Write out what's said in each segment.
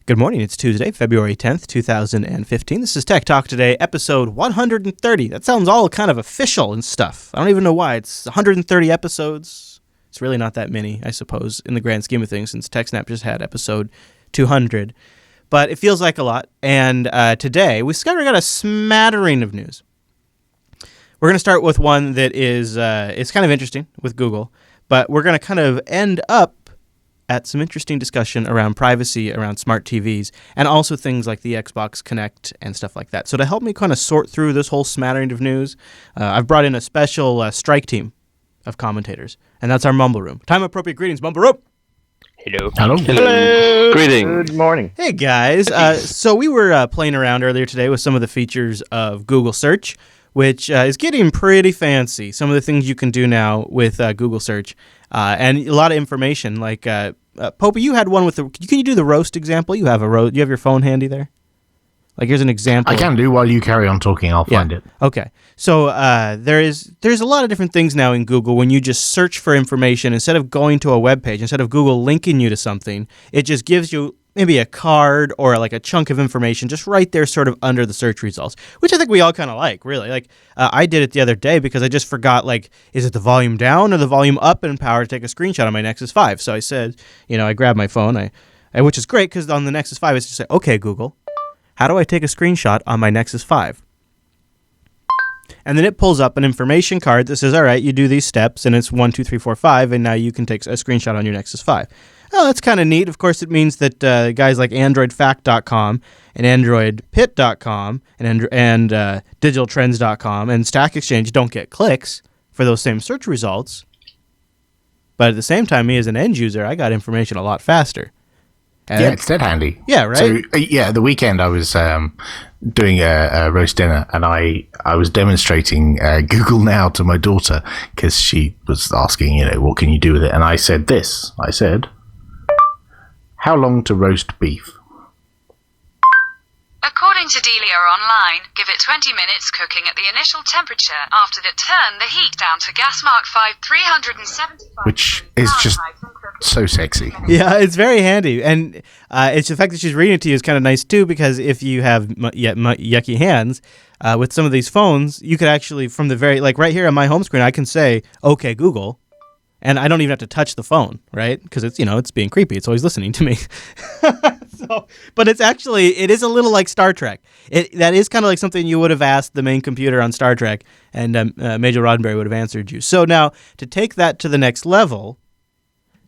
Good morning. It's Tuesday, February 10th, 2015. This is Tech Talk Today, episode 130. That sounds all kind of official and stuff. I don't even know why. It's 130 episodes. It's really not that many, I suppose, in the grand scheme of things, since TechSnap just had episode 200. But it feels like a lot. And today, we've got a smattering of news. We're going to start with one that is it's kind of interesting with Google, but we're going to kind of end up at some interesting discussion around privacy, around smart TVs, and also things like the Xbox Connect and stuff like that. So to help me kind of sort through this whole smattering of news, I've brought in a special strike team of commentators, and that's our Mumble Room. Time-appropriate greetings, Mumble Room! Hello. Hello. Hello. Greetings. Good morning. Hey, guys. So we were playing around earlier today with some of the features of Google Search, which is getting pretty fancy. Some of the things you can do now with Google Search, and a lot of information. Like, Popey, you had one with the. Can you do the roast example? You have you have your phone handy there. Like, here's an example. I can do while you carry on talking. I'll find it. Okay. So there's a lot of different things now in Google. When you just search for information, instead of going to a web page, instead of Google linking you to something, it just gives you maybe a card or like a chunk of information just right there sort of under the search results, which I think we all kind of like, really. Like, I did it the other day because I just forgot, like, is it the volume down or the volume up in power to take a screenshot on my Nexus 5? So I said, I grabbed my phone, which is great because on the Nexus 5, it's just like, okay, Google, how do I take a screenshot on my Nexus 5? And then it pulls up an information card that says, all right, you do these steps, and it's 1, 2, 3, 4, 5, and now you can take a screenshot on your Nexus 5. Oh, that's kind of neat. Of course, it means that guys like AndroidFact.com and AndroidPit.com and DigitalTrends.com and Stack Exchange don't get clicks for those same search results. But at the same time, me as an end user, I got information a lot faster. And yeah, it's dead handy. Yeah, right? So, the weekend I was doing a roast dinner, and I was demonstrating Google Now to my daughter because she was asking, what can you do with it? And I said this. I said, how long to roast beef? According to Delia Online, give it 20 minutes cooking at the initial temperature. After that, turn the heat down to gas mark 375. Which is just so sexy. Yeah, it's very handy. And it's the fact that she's reading it to you is kind of nice, too, because if you have yucky hands, with some of these phones, you could actually, from the right here on my home screen, I can say, okay, Google, and I don't even have to touch the phone, right? Because it's, it's being creepy. It's always listening to me. But it is a little like Star Trek. That is kind of like something you would have asked the main computer on Star Trek, and Major Roddenberry would have answered you. So now, to take that to the next level,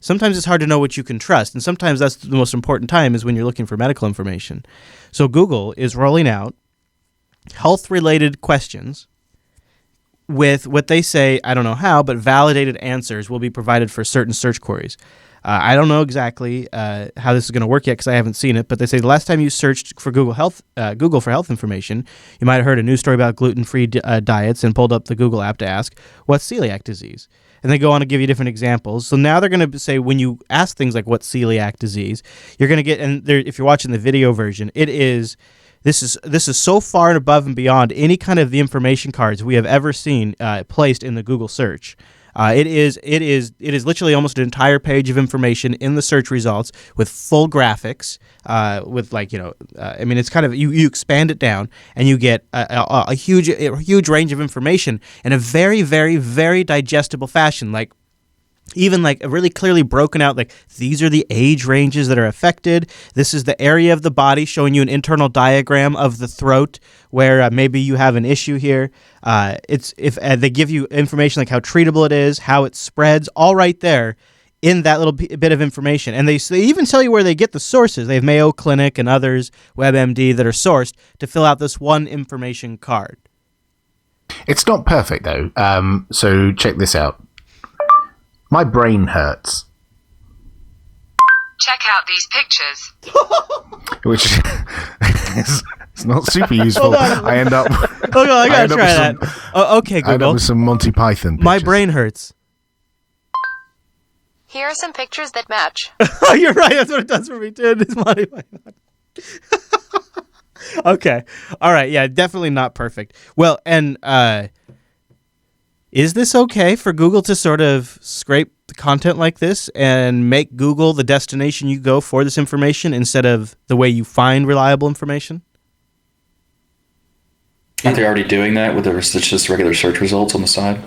sometimes it's hard to know what you can trust, and sometimes that's the most important time is when you're looking for medical information. So Google is rolling out health-related questions with what they say, I don't know how, but validated answers will be provided for certain search queries. I don't know exactly how this is going to work yet because I haven't seen it, but they say the last time you searched for Google for health information, you might have heard a news story about gluten-free diets and pulled up the Google app to ask, what's celiac disease? And they go on to give you different examples. So now they're going to say when you ask things like what's celiac disease, you're going to get, and if you're watching the video version, this is so far and above and beyond any kind of the information cards we have ever seen placed in the Google search. It is literally almost an entire page of information in the search results with full graphics. It's kind of you expand it down and you get a huge range of information in a very, very, very digestible fashion. Even really clearly broken out, like these are the age ranges that are affected. This is the area of the body showing you an internal diagram of the throat where maybe you have an issue here. They give you information like how treatable it is, how it spreads, all right there in that little bit of information. And they even tell you where they get the sources. They have Mayo Clinic and others, WebMD, that are sourced to fill out this one information card. It's not perfect, though. So check this out. My brain hurts. Check out these pictures. Which is it's not super useful. I end up. Hold on, I gotta try that. Okay, Google. I end up with some Monty Python pictures. My brain hurts. Here are some pictures that match. Oh, you're right. That's what it does for me, too. It's Monty Python. Okay. All right. Yeah, definitely not perfect. Well, and Is this okay for Google to sort of scrape the content like this and make Google the destination you go for this information instead of the way you find reliable information? Aren't they already doing that with just regular search results on the side?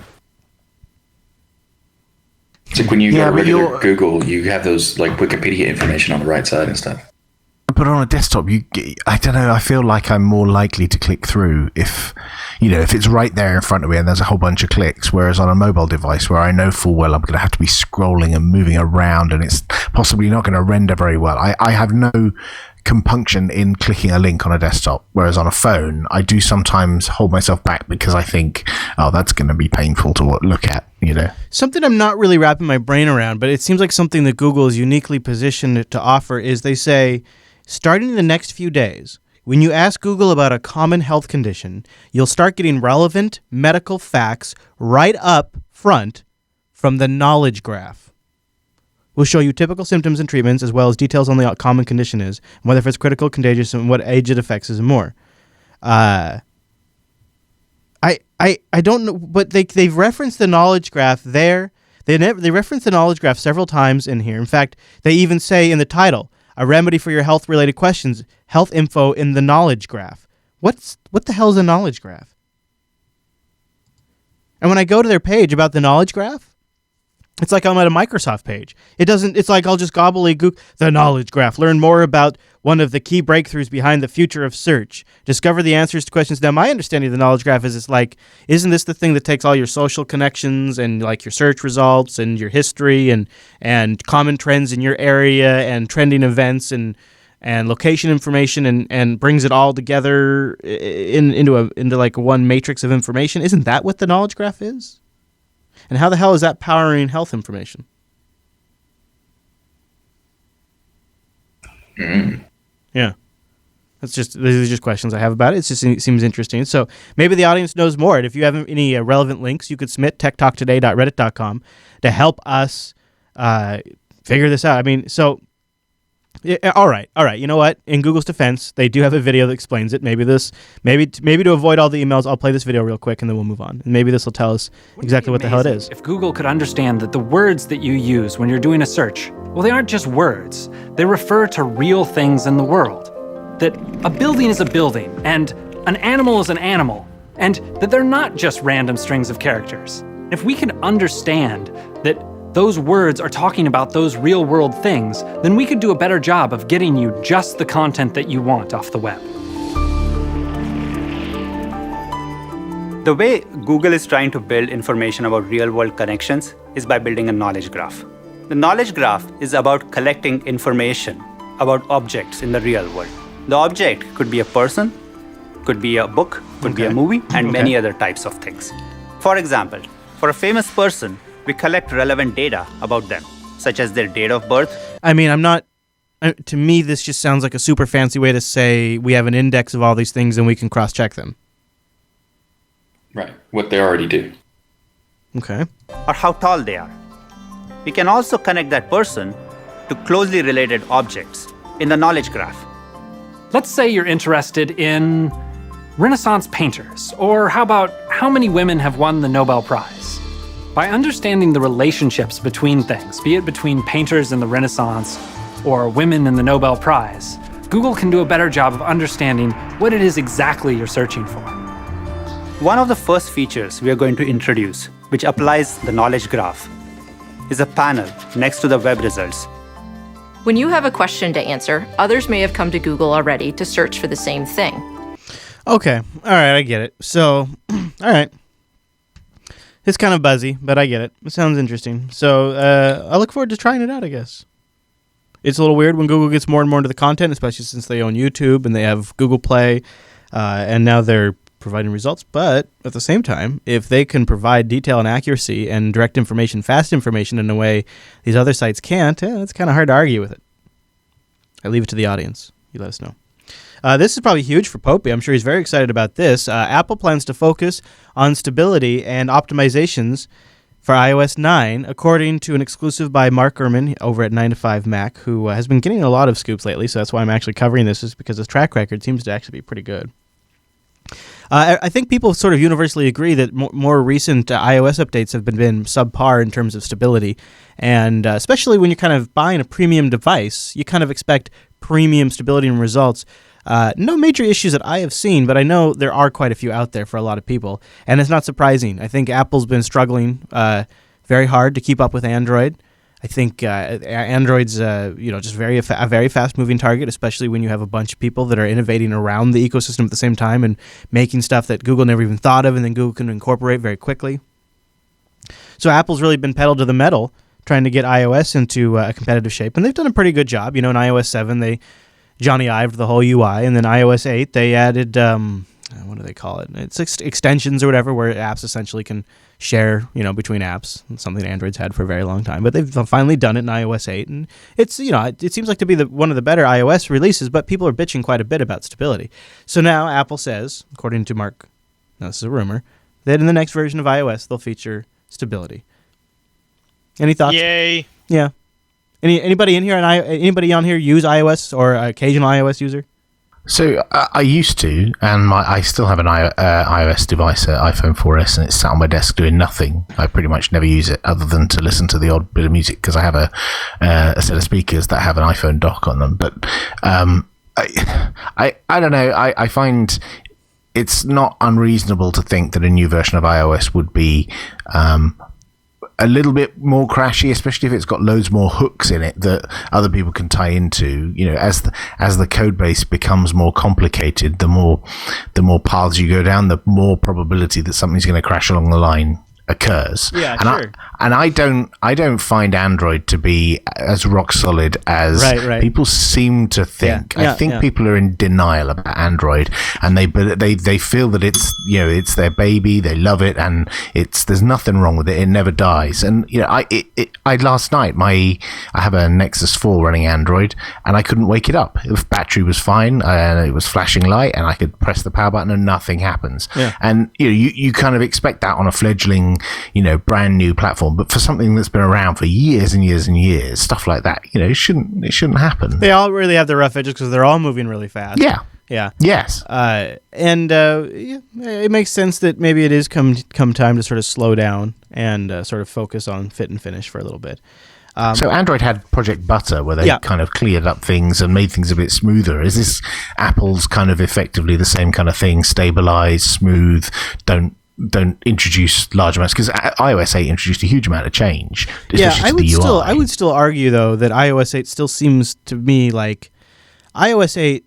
It's like when you go to regular Google, you have those like Wikipedia information on the right side and stuff. But on a desktop, I don't know, I feel like I'm more likely to click through if it's right there in front of me and there's a whole bunch of clicks, whereas on a mobile device where I know full well I'm going to have to be scrolling and moving around and it's possibly not going to render very well. I have no compunction in clicking a link on a desktop, whereas on a phone, I do sometimes hold myself back because I think, oh, that's going to be painful to look at, Something I'm not really wrapping my brain around, but it seems like something that Google is uniquely positioned to offer is they say, starting in the next few days, when you ask Google about a common health condition, you'll start getting relevant medical facts right up front from the knowledge graph. We'll show you typical symptoms and treatments, as well as details on the common condition is, and whether it's critical, contagious, and what age it affects is, and more. I don't know, but they've referenced the knowledge graph there. They reference the knowledge graph several times in here. In fact, they even say in the title, a remedy for your health-related questions, health info in the knowledge graph. What the hell is a knowledge graph? And when I go to their page about the knowledge graph, it's like I'm at a Microsoft page. It's like I'll just gobbledygook the knowledge graph. Learn more about one of the key breakthroughs behind the future of search. Discover the answers to questions. Now, my understanding of the knowledge graph is it's like, isn't this the thing that takes all your social connections and like your search results and your history and common trends in your area and trending events and location information and brings it all together into like one matrix of information? Isn't that what the knowledge graph is? And how the hell is that powering health information? Yeah. These are just questions I have about it. It seems interesting. So maybe the audience knows more. And if you have any relevant links, you could submit techtalktoday.reddit.com to help us figure this out. I mean, so... Yeah, all right. You know what? In Google's defense, they do have a video that explains it. Maybe to avoid all the emails, I'll play this video real quick and then we'll move on. And maybe this will tell us exactly what the hell it is. If Google could understand that the words that you use when you're doing a search, well, they aren't just words. They refer to real things in the world. That a building is a building and an animal is an animal, and that they're not just random strings of characters. If we can understand that those words are talking about those real-world things, then we could do a better job of getting you just the content that you want off the web. The way Google is trying to build information about real-world connections is by building a knowledge graph. The knowledge graph is about collecting information about objects in the real world. The object could be a person, could be a book, could be a movie, and many other types of things. For example, for a famous person, we collect relevant data about them, such as their date of birth. I mean, to me, this just sounds like a super fancy way to say we have an index of all these things and we can cross-check them. Right, what they already do. Okay. Or how tall they are. We can also connect that person to closely related objects in the knowledge graph. Let's say you're interested in Renaissance painters, or how about how many women have won the Nobel Prize? By understanding the relationships between things, be it between painters in the Renaissance or women in the Nobel Prize, Google can do a better job of understanding what it is exactly you're searching for. One of the first features we are going to introduce, which applies the knowledge graph, is a panel next to the web results. When you have a question to answer, others may have come to Google already to search for the same thing. Okay. All right, I get it. So, all right. It's kind of buzzy, but I get it. It sounds interesting. So I look forward to trying it out, I guess. It's a little weird when Google gets more and more into the content, especially since they own YouTube and they have Google Play, and now they're providing results. But at the same time, if they can provide detail and accuracy and direct information, fast information in a way these other sites can't, it's kind of hard to argue with it. I leave it to the audience. You let us know. This is probably huge for Popey. I'm sure he's very excited about this. Apple plans to focus on stability and optimizations for iOS 9, according to an exclusive by Mark Gurman over at 9to5Mac, who has been getting a lot of scoops lately, so that's why I'm actually covering this, is because his track record seems to actually be pretty good. I think people sort of universally agree that more recent iOS updates have been subpar in terms of stability. And especially when you're kind of buying a premium device, you kind of expect premium stability and results. No major issues that I have seen, but I know there are quite a few out there for a lot of people. And it's not surprising. I think Apple's been struggling very hard to keep up with Android. I think Android's just a very fast-moving target, especially when you have a bunch of people that are innovating around the ecosystem at the same time and making stuff that Google never even thought of, and then Google can incorporate very quickly. So Apple's really been pedal to the metal, trying to get iOS into a competitive shape, and they've done a pretty good job. In iOS 7, they Johnny-Ived the whole UI, and then iOS 8, they added what do they call it? It's extensions or whatever, where apps essentially can share, between apps. It's something Android's had for a very long time, but they've finally done it in iOS 8, and it's, it seems like to be one of the better iOS releases, but people are bitching quite a bit about stability. So now Apple says, according to Mark, this is a rumor, that in the next version of iOS, they'll feature stability. Any thoughts? Yay! Yeah. Anybody in here anybody on here use iOS or occasional iOS user? So I used to, and I still have an iOS device, iPhone 4S, and it's sat on my desk doing nothing. I pretty much never use it other than to listen to the odd bit of music because I have a set of speakers that have an iPhone dock on them. But I don't know. I find it's not unreasonable to think that a new version of iOS would be a little bit more crashy, especially if it's got loads more hooks in it that other people can tie into. As the code base becomes more complicated, the more paths you go down, the more probability that something's going to crash along the line occurs. Yeah, and sure. I don't find Android to be as rock solid as people seem to think. I think people are in denial about Android, and they feel that it's their baby, they love it, and there's nothing wrong with it. It never dies. And I last night I have a Nexus 4 running Android, and I couldn't wake it up. The battery was fine, and it was flashing light, and I could press the power button and nothing happens. Yeah. And you kind of expect that on a fledgling brand new platform, but for something that's been around for years and years and years, stuff like that, it shouldn't happen. They all really have their rough edges because they're all moving really fast. Yeah. Yes. It makes sense that maybe it is come time to sort of slow down and sort of focus on fit and finish for a little bit. So Android had Project Butter, where they kind of cleared up things and made things a bit smoother. Is this Apple's kind of effectively the same kind of thing? Stabilize, smooth, don't introduce large amounts, because iOS 8 introduced a huge amount of change. I would still argue though that iOS 8 still seems to me like iOS 8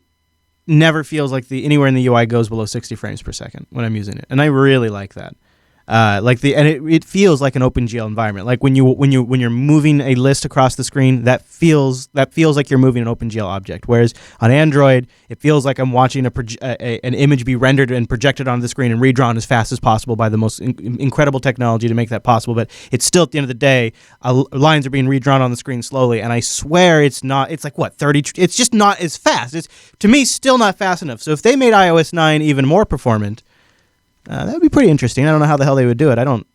never feels like anywhere in the UI goes below 60 frames per second when I'm using it, and I really like that. It feels like an OpenGL environment. Like when you're moving a list across the screen, that feels like you're moving an OpenGL object. Whereas on Android, it feels like I'm watching an image be rendered and projected onto the screen and redrawn as fast as possible by the most incredible technology to make that possible. But it's still, at the end of the day, lines are being redrawn on the screen slowly, and I swear it's not. It's like 30. It's just not as fast. It's, to me, still not fast enough. So if they made iOS 9 even more performant, that would be pretty interesting. I don't know how the hell they would do it. I have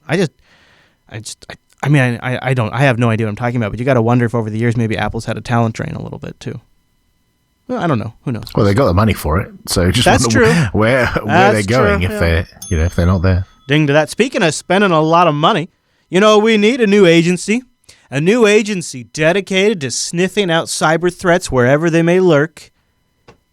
no idea what I'm talking about, but you got to wonder if over the years maybe Apple's had a talent drain a little bit too. Well, I don't know. Who knows? Well, they got the money for it, so just that's true. Where they're going if they're not there. Ding to that. Speaking of spending a lot of money, we need a new agency dedicated to sniffing out cyber threats wherever they may lurk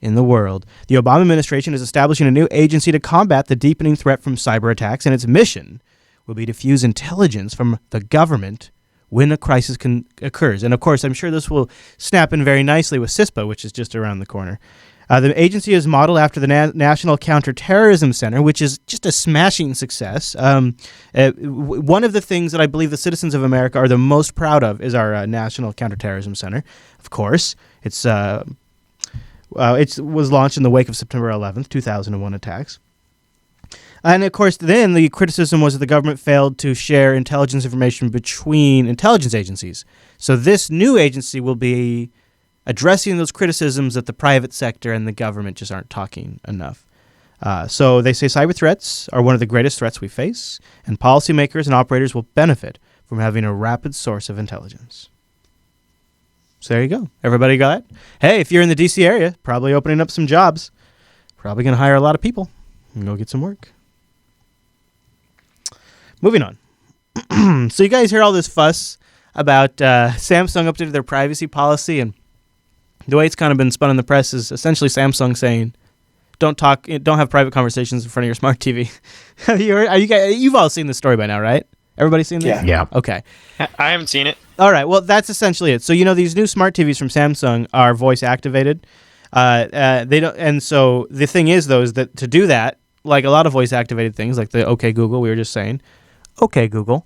in the world. The Obama administration is establishing a new agency to combat the deepening threat from cyber attacks, and its mission will be to fuse intelligence from the government when a crisis occurs. And of course, I'm sure this will snap in very nicely with CISPA, which is just around the corner. The agency is modeled after the National Counterterrorism Center, which is just a smashing success. One of the things that I believe the citizens of America are the most proud of is our National Counterterrorism Center. Of course, it was launched in the wake of September 11th, 2001 attacks. And of course, then the criticism was that the government failed to share intelligence information between intelligence agencies. So this new agency will be addressing those criticisms that the private sector and the government just aren't talking enough. So they say cyber threats are one of the greatest threats we face, and policymakers and operators will benefit from having a rapid source of intelligence. So there you go. Everybody got it? Hey, if you're in the D.C. area, probably opening up some jobs. Probably going to hire a lot of people. and go get some work. Moving on. So you guys hear all this fuss about Samsung updated their privacy policy, and the way it's kind of been spun in the press is essentially Samsung saying, don't have private conversations in front of your smart TV. You've all seen this story by now, right? Everybody seen this? Yeah. Okay. I haven't seen it. All right. Well, that's essentially it. So these new smart TVs from Samsung are voice activated. They don't, and so the thing is, though, is that to do that, like a lot of voice activated things, like the OK Google, we were just saying, OK Google.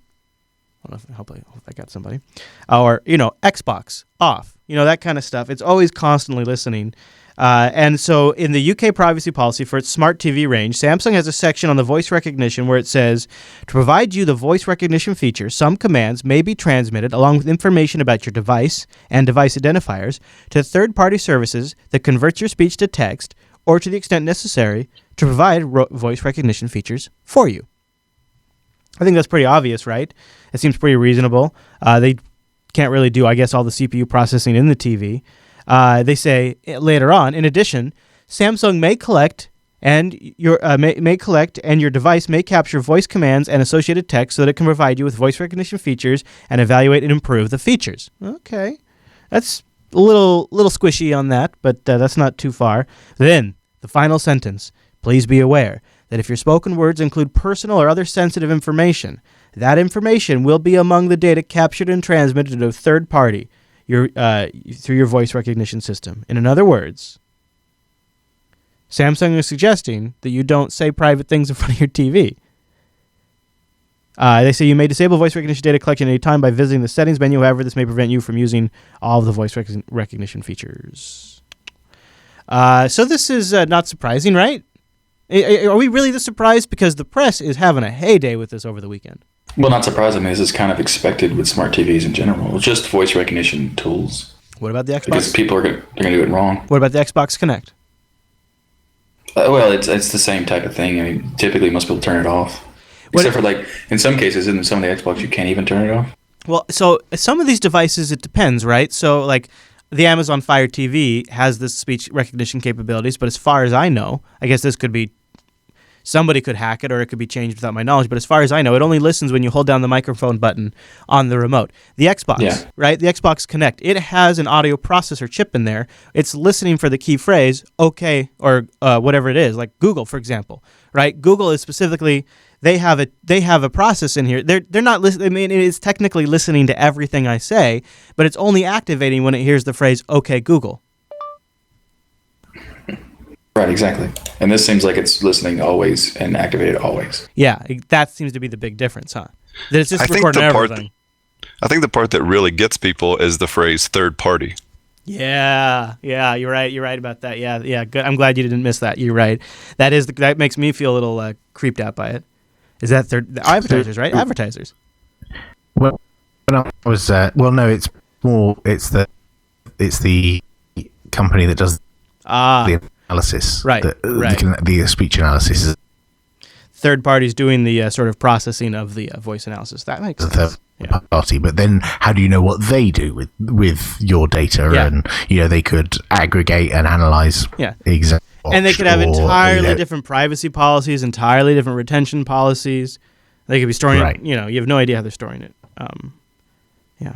I hope I got somebody. Or Xbox off. That kind of stuff. It's always constantly listening. And so in the UK privacy policy for its smart TV range, Samsung has a section on the voice recognition where it says, to provide you the voice recognition feature, some commands may be transmitted along with information about your device and device identifiers to third-party services that converts your speech to text or to the extent necessary to provide voice recognition features for you. I think that's pretty obvious, right? It seems pretty reasonable. They can't really do, I guess, all the CPU processing in the TV. They say later on, in addition, Samsung may collect and your device may capture voice commands and associated text so that it can provide you with voice recognition features and evaluate and improve the features. Okay, that's a little squishy on that, but that's not too far. Then the final sentence: please be aware that if your spoken words include personal or other sensitive information, that information will be among the data captured and transmitted to a third party. Through your voice recognition system. In other words, Samsung is suggesting that you don't say private things in front of your TV. They say you may disable voice recognition data collection at any time by visiting the settings menu. However, this may prevent you from using all of the voice recognition features. So this is not surprising, right? Are we really this surprised? Because the press is having a heyday with this over the weekend. Well, not surprisingly, this is kind of expected with smart TVs in general. It's just voice recognition tools. What about the Xbox? Because people are going to do it wrong. What about the Xbox Connect? Well, it's the same type of thing. I mean, typically most people turn it off. Except for in some cases, in some of the Xbox, you can't even turn it off. Well, so some of these devices, it depends, right? So the Amazon Fire TV has this speech recognition capabilities, but as far as I know, I guess this could be, somebody could hack it or it could be changed without my knowledge, but as far as I know, it only listens when you hold down the microphone button on the remote. The Xbox, right? The Xbox Connect, it has an audio processor chip in there. It's listening for the key phrase, okay, or whatever it is, like Google, for example, right? Google is specifically, they have a process in here. They're not listening. I mean, it is technically listening to everything I say, but it's only activating when it hears the phrase, okay, Google. Right, exactly. And this seems like it's listening always and activated always. Yeah, that seems to be the big difference, huh? That it's just recording everything. I think the part that really gets people is the phrase third party. Yeah, you're right. You're right about that. Yeah, good. I'm glad you didn't miss that. You're right. That makes me feel a little creeped out by it. Is that advertisers, right? Advertisers. Well, when I was no, it's the company that does the analysis, right? The speech analysis. Third parties doing the sort of processing of the voice analysis. That makes sense. Party, but then how do you know what they do with your data? Yeah. And they could aggregate and analyze. Yeah, exactly. And they could have entirely different privacy policies, entirely different retention policies. They could be storing it. You have no idea how they're storing it. Yeah.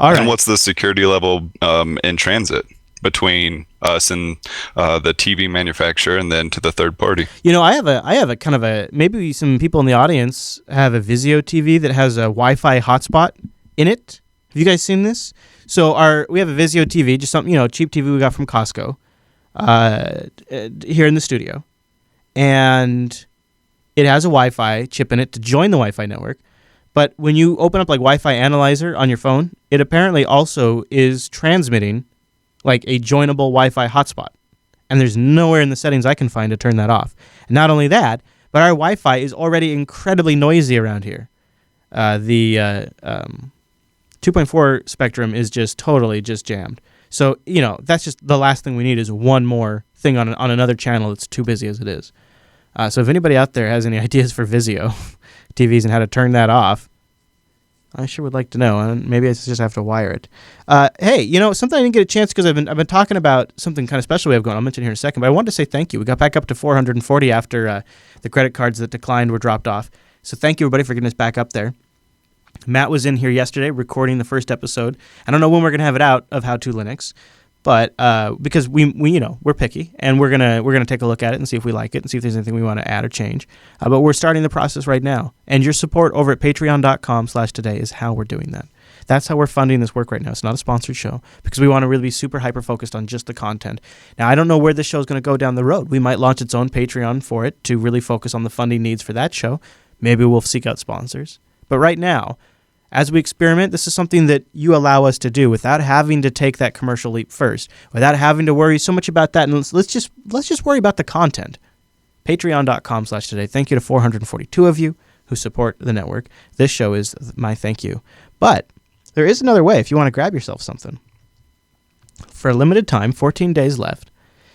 All right. And what's the security level in transit between us and the TV manufacturer and then to the third party? I have a kind of maybe some people in the audience have a Vizio TV that has a Wi-Fi hotspot in it. Have you guys seen this? So we have a Vizio TV, just something, cheap TV we got from Costco here in the studio. And it has a Wi-Fi chip in it to join the Wi-Fi network. But when you open up Wi-Fi Analyzer on your phone, it apparently also is transmitting a joinable Wi-Fi hotspot. And there's nowhere in the settings I can find to turn that off. And not only that, but our Wi-Fi is already incredibly noisy around here. The 2.4 spectrum is just totally jammed. So, that's just the last thing we need is one more thing on another channel that's too busy as it is. So if anybody out there has any ideas for Vizio TVs and how to turn that off, I sure would like to know. And maybe I just have to wire it. Hey, something I didn't get a chance because I've been talking about something kind of special we have going on. I'll mention here in a second, but I wanted to say thank you. We got back up to 440 after the credit cards that declined were dropped off. So thank you, everybody, for getting us back up there. Matt was in here yesterday recording the first episode. I don't know when we're going to have it out of How to Linux, but because we're picky and we're gonna take a look at it and see if we like it and see if there's anything we want to add or change. But we're starting the process right now, and your support over at patreon.com/today is how we're doing that. That's how we're funding this work right now. It's not a sponsored show because we want to really be super hyper focused on just the content. Now, I don't know where this show is going to go down the road. We might launch its own Patreon for it to really focus on the funding needs for that show. Maybe we'll seek out sponsors. But right now, as we experiment, this is something that you allow us to do without having to take that commercial leap first, without having to worry so much about that. And let's just worry about the content. Patreon.com/today. Thank you to 442 of you who support the network. This show is my thank you. But there is another way if you want to grab yourself something. For a limited time, 14 days left,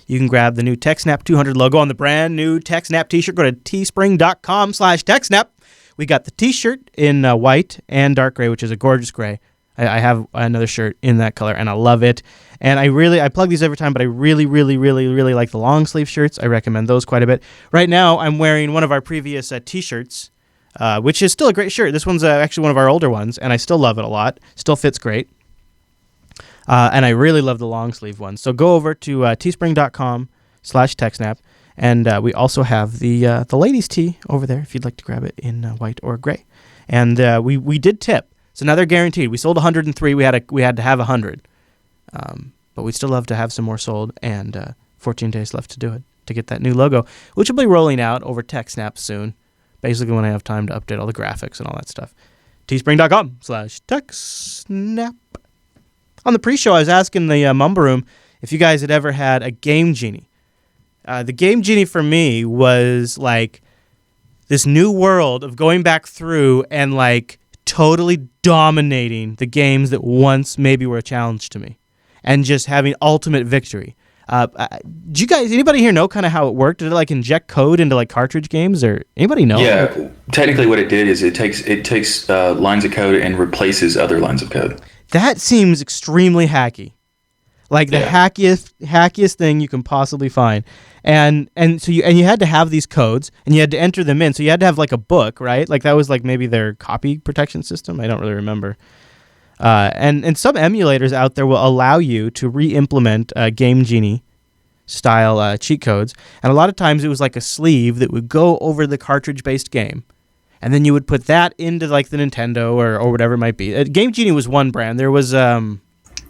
you can grab the new TechSnap 200 logo on the brand new TechSnap t-shirt. Go to teespring.com/TechSnap. We got the t-shirt in white and dark gray, which is a gorgeous gray. I have another shirt in that color, and I love it. And I plug these every time, but I really, really, really, really like the long sleeve shirts. I recommend those quite a bit. Right now, I'm wearing one of our previous t-shirts, which is still a great shirt. This one's actually one of our older ones, and I still love it a lot. Still fits great. And I really love the long sleeve one. So go over to teespring.com/TechSnap. And we also have the ladies' tee over there if you'd like to grab it in white or gray. And we did tip, so now they're guaranteed. We sold 103. We had to have 100, but we'd still love to have some more sold. And 14 days left to do it to get that new logo, which will be rolling out over TechSnap soon. Basically, when I have time to update all the graphics and all that stuff. Teespring.com/TechSnap. On the pre-show, I was asking the Mumble Room if you guys had ever had a Game Genie. The Game Genie for me was like this new world of going back through and like totally dominating the games that once maybe were a challenge to me and just having ultimate victory. Do you guys, anybody here know kind of how it worked? Did it like inject code into like cartridge games or anybody know? Yeah, technically what it did is it takes lines of code and replaces other lines of code. That seems extremely hacky. Like the hackiest thing you can possibly find. And so you had to have these codes and you had to enter them in. So you had to have like a book, right? Like that was like maybe their copy protection system. I don't really remember. And some emulators out there will allow you to re-implement Game Genie style cheat codes. And a lot of times it was like a sleeve that would go over the cartridge-based game. And then you would put that into like the Nintendo or whatever it might be. Game Genie was one brand. There was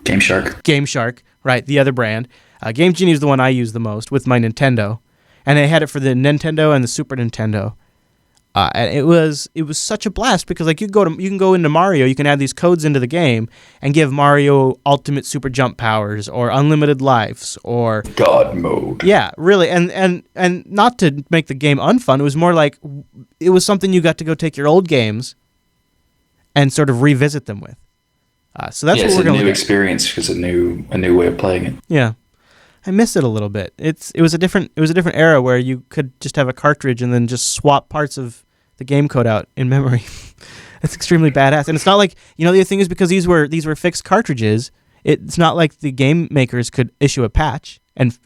Game Shark, right? The other brand. Game Genie is the one I use the most with my Nintendo, and I had it for the Nintendo and the Super Nintendo. And it was such a blast because like you can go into Mario, you can add these codes into the game and give Mario ultimate super jump powers or unlimited lives or God mode. Yeah, really, and not to make the game unfun. It was more like it was something you got to go take your old games and sort of revisit them with. So that's what we're going to It's a new experience because a new way of playing it. Yeah. I miss it a little bit. It was a different era where you could just have a cartridge and then just swap parts of the game code out in memory. It's extremely badass. And it's not like, the other thing is because these were fixed cartridges, it's not like the game makers could issue a patch and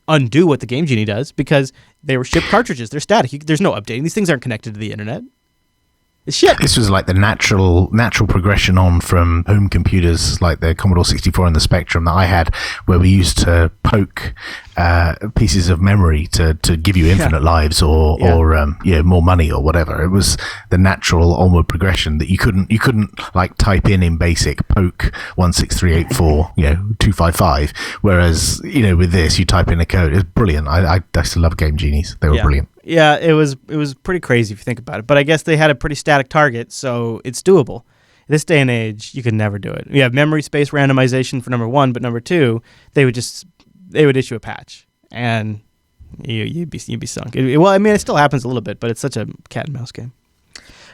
undo what the Game Genie does because they were shipped cartridges. They're static. There's no updating. These things aren't connected to the internet. It's shit. This was like the natural progression on from home computers like the Commodore 64 and the Spectrum that I had, where we used to poke pieces of memory to give you infinite lives or more money or whatever. It was the natural onward progression that you couldn't like type in BASIC poke 16384 255. Whereas with this you type in a code. It's brilliant. I still love Game Genies. They were brilliant. Yeah, it was pretty crazy if you think about it. But I guess they had a pretty static target, so it's doable. This day and age, you could never do it. You have memory space randomization for number one, but number two, they would issue a patch, and you'd be sunk. It still happens a little bit, but it's such a cat and mouse game.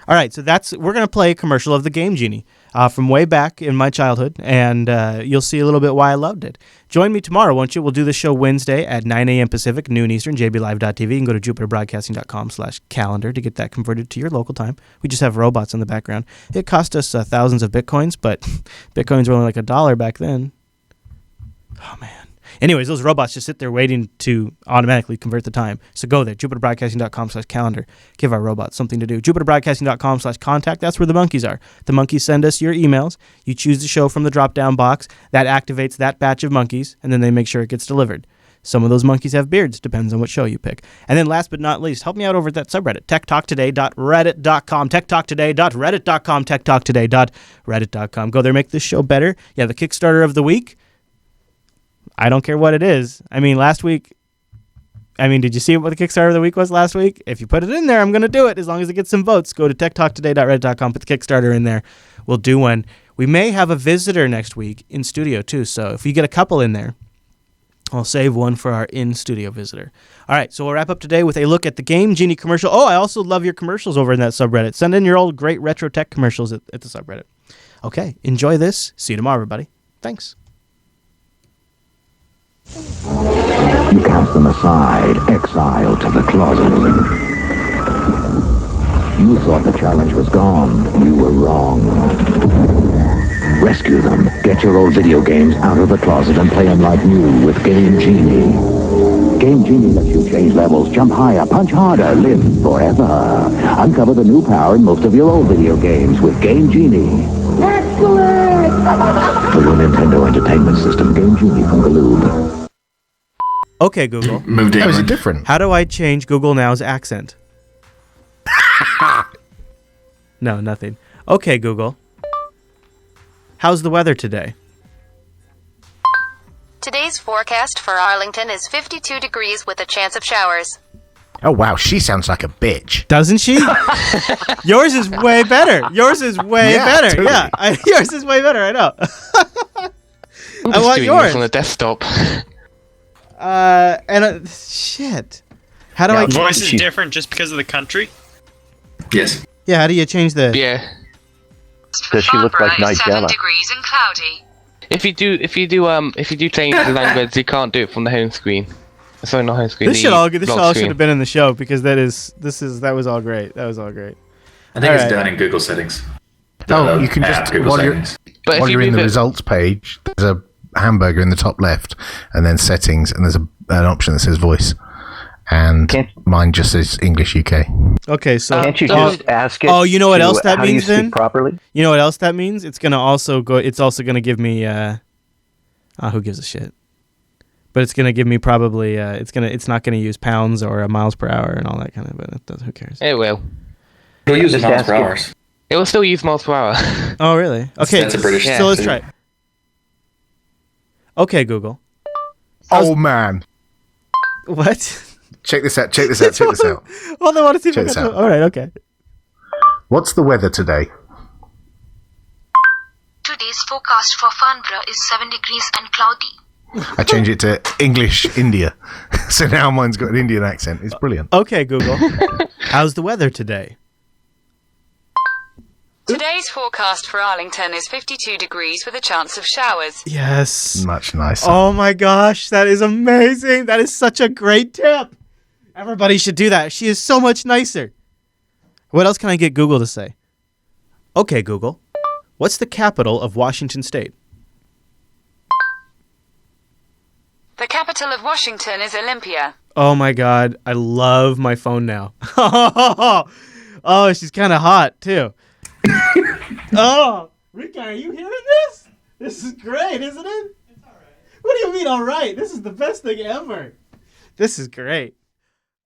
All right, so we're gonna play a commercial of the Game Genie. from way back in my childhood, and you'll see a little bit why I loved it. Join me tomorrow, won't you? We'll do the show Wednesday at 9 a.m. Pacific, noon Eastern, jblive.tv. You can go to jupiterbroadcasting.com/calendar to get that converted to your local time. We just have robots in the background. It cost us thousands of bitcoins, but bitcoins were only like $1 back then. Oh, man. Anyways, those robots just sit there waiting to automatically convert the time. So go there, jupiterbroadcasting.com/calendar. Give our robots something to do. jupiterbroadcasting.com/contact. That's where the monkeys are. The monkeys send us your emails. You choose the show from the drop-down box. That activates that batch of monkeys, and then they make sure it gets delivered. Some of those monkeys have beards. Depends on what show you pick. And then last but not least, help me out over at that subreddit, techtalktoday.reddit.com, techtalktoday.reddit.com, techtalktoday.reddit.com. Go there, make this show better. Yeah, the Kickstarter of the week. I don't care what it is. I mean, last week, did you see what the Kickstarter of the week was last week? If you put it in there, I'm going to do it as long as it gets some votes. Go to techtalktoday.reddit.com, put the Kickstarter in there. We'll do one. We may have a visitor next week in studio, too. So if you get a couple in there, I'll save one for our in-studio visitor. All right, so we'll wrap up today with a look at the Game Genie commercial. Oh, I also love your commercials over in that subreddit. Send in your old great retro tech commercials at the subreddit. Okay, enjoy this. See you tomorrow, everybody. Thanks. You cast them aside, exiled to the closet. You thought the challenge was gone. You were wrong. Rescue them. Get your old video games out of the closet and play them like new with Game Genie. Game Genie lets you change levels, jump higher, punch harder, live forever. Uncover the new power in most of your old video games with Game Genie. Excellent! For your Nintendo Entertainment System, Game Genie from Galoob. Okay, Google. How is it different? How do I change Google Now's accent? No, nothing. Okay, Google. How's the weather today? Today's forecast for Arlington is 52 degrees with a chance of showers. Oh, wow. She sounds like a bitch. Doesn't she? Yours is way better. Yours is way better. Totally. Yeah, yours is way better. I know. I'm just doing yours on the desktop. Shit. How do I? Voice is different just because of the country. Yes. Yeah. How do you change the? Yeah. Does she look like Nigella? 7 degrees and cloudy. If you do change the language, you can't do it from the home screen. Sorry, not home screen. This all should have been in the show because that was all great. That was all great. I think it's down in Google settings. You can just while you're in the results page, there's a hamburger in the top left, and then settings, and there's an option that says voice, and mine just says English UK. Okay, so can't you just ask it? Oh, you know what else that means then? Properly. You know what else that means? It's gonna also go. It's also gonna give me. Who gives a shit? But it's gonna give me probably. It's not gonna use pounds or miles per hour and all that kind of. But it does. Who cares? It will. It'll use miles per hour. It will still use miles per hour. Oh really? Okay. That's a British. So let's try it. Okay, Google. Oh man. What? Check this out. Check this out. Well, I want to see. Check this out. All right. Okay. What's the weather today? Today's forecast for Farnborough is 7 degrees and cloudy. I change it to English India. So now mine's got an Indian accent. It's brilliant. Okay, Google. How's the weather today? Today's forecast for Arlington is 52 degrees with a chance of showers. Yes. Much nicer. Oh my gosh, that is amazing. That is such a great tip. Everybody should do that. She is so much nicer. What else can I get Google to say? Okay, Google. What's the capital of Washington State? The capital of Washington is Olympia. Oh my God, I love my phone now. Oh, she's kind of hot too. Oh, Rika, are you hearing this? This is great, isn't it? It's all right. What do you mean, all right? This is the best thing ever. This is great.